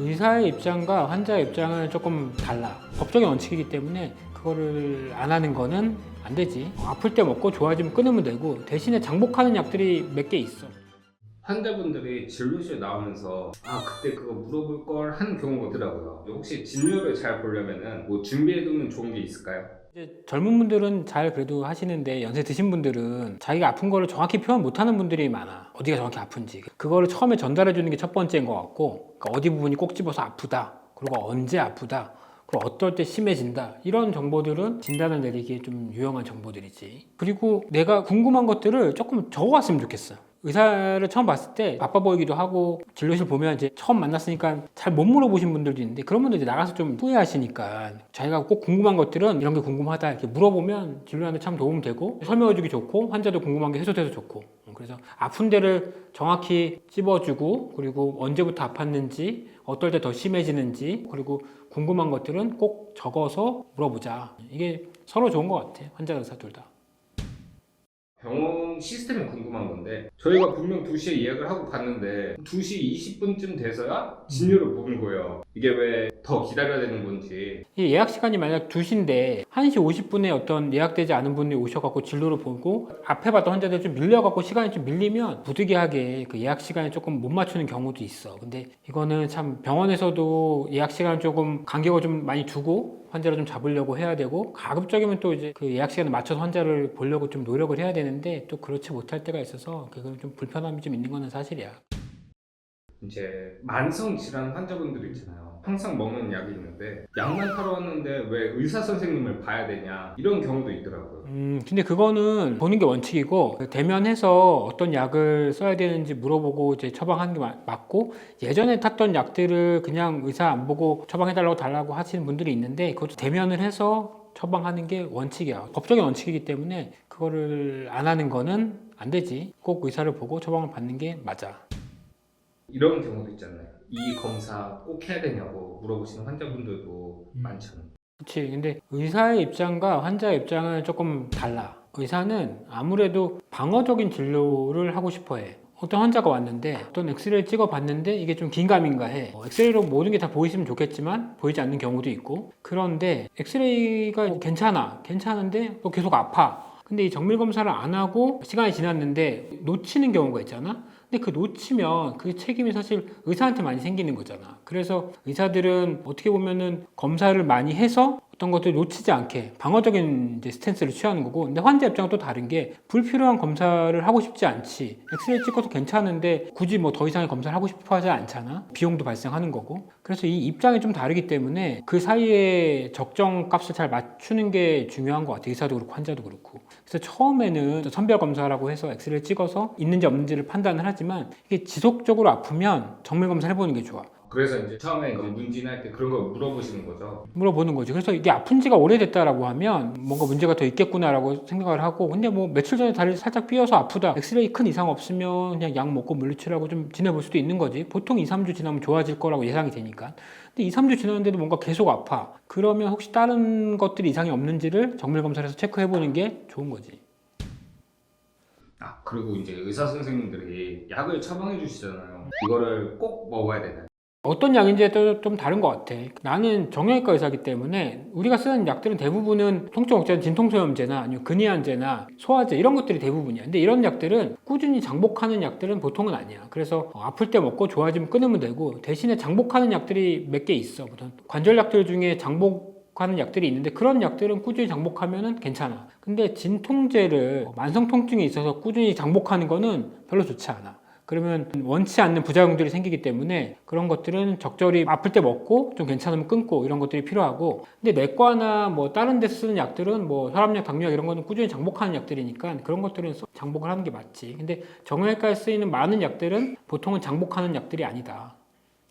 의사의 입장과 환자의 입장은 조금 달라. 법적인 원칙이기 때문에 그거를 안 하는 거는 안 되지. 아플 때 먹고 좋아지면 끊으면 되고, 대신에 장복하는 약들이 몇 개 있어. 환자분들이 진료실 나오면서 그때 그거 물어볼 걸 하는 경우가 있더라고요. 혹시 진료를 잘 보려면은 뭐 준비해두면 좋은 게 있을까요? 이제 젊은 분들은 잘 그래도 하시는데, 연세 드신 분들은 자기가 아픈 거를 정확히 표현 못하는 분들이 많아. 어디가 정확히 아픈지 그거를 처음에 전달해 주는 게 첫 번째인 것 같고, 그러니까 어디 부분이 꼭 집어서 아프다, 그리고 언제 아프다, 그리고 어떨 때 심해진다, 이런 정보들은 진단을 내리기에 좀 유용한 정보들이지. 그리고 내가 궁금한 것들을 조금 적어왔으면 좋겠어. 의사를 처음 봤을 때 바빠 보이기도 하고, 진료실 보면 이제 처음 만났으니까 잘 못 물어보신 분들도 있는데, 그런 분들 이제 나가서 좀 후회하시니까 자기가 꼭 궁금한 것들은 이런 게 궁금하다 이렇게 물어보면 진료하는데 참 도움되고, 설명해주기 좋고, 환자도 궁금한 게 해소돼서 좋고. 그래서 아픈 데를 정확히 찝어주고, 그리고 언제부터 아팠는지, 어떨 때 더 심해지는지, 그리고 궁금한 것들은 꼭 적어서 물어보자. 이게 서로 좋은 것 같아, 환자 의사 둘 다. 병원 시스템이 궁금한 건데 저희가 분명 2시에 예약을 하고 갔는데 2시 20분쯤 돼서야 진료를 보는 거예요. 이게 왜 더 기다려야 되는 건지. 이 예약 시간이 만약 2시인데 1시 50분에 어떤 예약되지 않은 분이 오셔갖고 진료를 보고, 앞에 봤던 환자들 좀 밀려갖고 시간이 좀 밀리면 부득이하게 그 예약 시간에 조금 못 맞추는 경우도 있어. 근데 이거는 참 병원에서도 예약 시간을 조금 간격을 좀 많이 두고 환자를 좀 잡으려고 해야 되고, 가급적이면 또 이제 그 예약 시간에 맞춰서 환자를 보려고 좀 노력을 해야 되는데, 또 그렇지 못할 때가 있어서 그건 좀 불편함이 좀 있는 거는 사실이야. 이제 만성 질환 환자분들 있잖아요. 항상 먹는 약이 있는데 약만 타러 왔는데 왜 의사 선생님을 봐야 되냐 이런 경우도 있더라고요. 근데 그거는 보는 게 원칙이고, 대면해서 어떤 약을 써야 되는지 물어보고 이제 처방하는 게 맞고, 예전에 탔던 약들을 그냥 의사 안 보고 처방해달라고 달라고 하시는 분들이 있는데, 그것도 대면을 해서 처방하는 게 원칙이야. 법적인 원칙이기 때문에 그거를 안 하는 거는 안 되지. 꼭 의사를 보고 처방을 받는 게 맞아. 이런 경우도 있잖아요. 이 검사 꼭 해야 되냐고 물어보시는 환자분들도 많잖아요. 그렇지. 근데 의사의 입장과 환자의 입장은 조금 달라. 의사는 아무래도 방어적인 진료를 하고 싶어 해. 어떤 환자가 왔는데 어떤 엑스레이를 찍어 봤는데 이게 좀 긴가민가 해. 엑스레이로 모든 게 다 보이시면 좋겠지만 보이지 않는 경우도 있고, 그런데 엑스레이가 괜찮은데 또 계속 아파. 근데 이 정밀 검사를 안 하고 시간이 지났는데 놓치는 경우가 있잖아. 근데 그 놓치면 그 책임이 사실 의사한테 많이 생기는 거잖아. 그래서 의사들은 어떻게 보면은 검사를 많이 해서 어떤 것들 놓치지 않게 방어적인 이제 스탠스를 취하는 거고, 근데 환자 입장은 또 다른 게, 불필요한 검사를 하고 싶지 않지. 엑스레이 찍어도 괜찮은데 굳이 뭐 더 이상의 검사를 하고 싶어 하지 않잖아. 비용도 발생하는 거고. 그래서 이 입장이 좀 다르기 때문에 그 사이에 적정 값을 잘 맞추는 게 중요한 것 같아. 의사도 그렇고 환자도 그렇고. 그래서 처음에는 선별 검사라고 해서 엑스레이 찍어서 있는지 없는지를 판단을 하지만, 이게 지속적으로 아프면 정밀 검사를 해보는 게 좋아. 그래서 이제 처음에 이제 문진할 때 그런 걸 물어보시는 거죠. 물어보는 거지. 그래서 이게 아픈 지가 오래됐다라고 하면 뭔가 문제가 더 있겠구나라고 생각을 하고, 근데 뭐 며칠 전에 다리 살짝 삐어서 아프다, 엑스레이 큰 이상 없으면 그냥 약 먹고 물리치료하고 좀 지내볼 수도 있는 거지. 보통 2, 3주 지나면 좋아질 거라고 예상이 되니까. 근데 2, 3주 지났는데도 뭔가 계속 아파. 그러면 혹시 다른 것들이 이상이 없는지를 정밀 검사를 해서 체크해보는 게 좋은 거지. 그리고 이제 의사 선생님들이 약을 처방해 주시잖아요. 이거를 꼭 먹어야 되나요? 어떤 약인지에 따라 좀 다른 것 같아. 나는 정형외과 의사이기 때문에 우리가 쓰는 약들은 대부분은 통증 억제는 진통소염제나 아니면 근이한제나 소화제, 이런 것들이 대부분이야. 근데 이런 약들은 꾸준히 장복하는 약들은 보통은 아니야. 그래서 아플 때 먹고 좋아지면 끊으면 되고, 대신에 장복하는 약들이 몇 개 있어. 보통 관절약들 중에 장복하는 약들이 있는데, 그런 약들은 꾸준히 장복하면 괜찮아. 근데 진통제를 만성 통증이 있어서 꾸준히 장복하는 거는 별로 좋지 않아. 그러면 원치 않는 부작용들이 생기기 때문에 그런 것들은 적절히 아플 때 먹고 좀 괜찮으면 끊고, 이런 것들이 필요하고. 근데 내과나 뭐 다른 데서 쓰는 약들은 뭐 혈압약, 당뇨약 이런 거는 꾸준히 장복하는 약들이니까 그런 것들은 장복을 하는 게 맞지. 근데 정형외과에 쓰이는 많은 약들은 보통은 장복하는 약들이 아니다.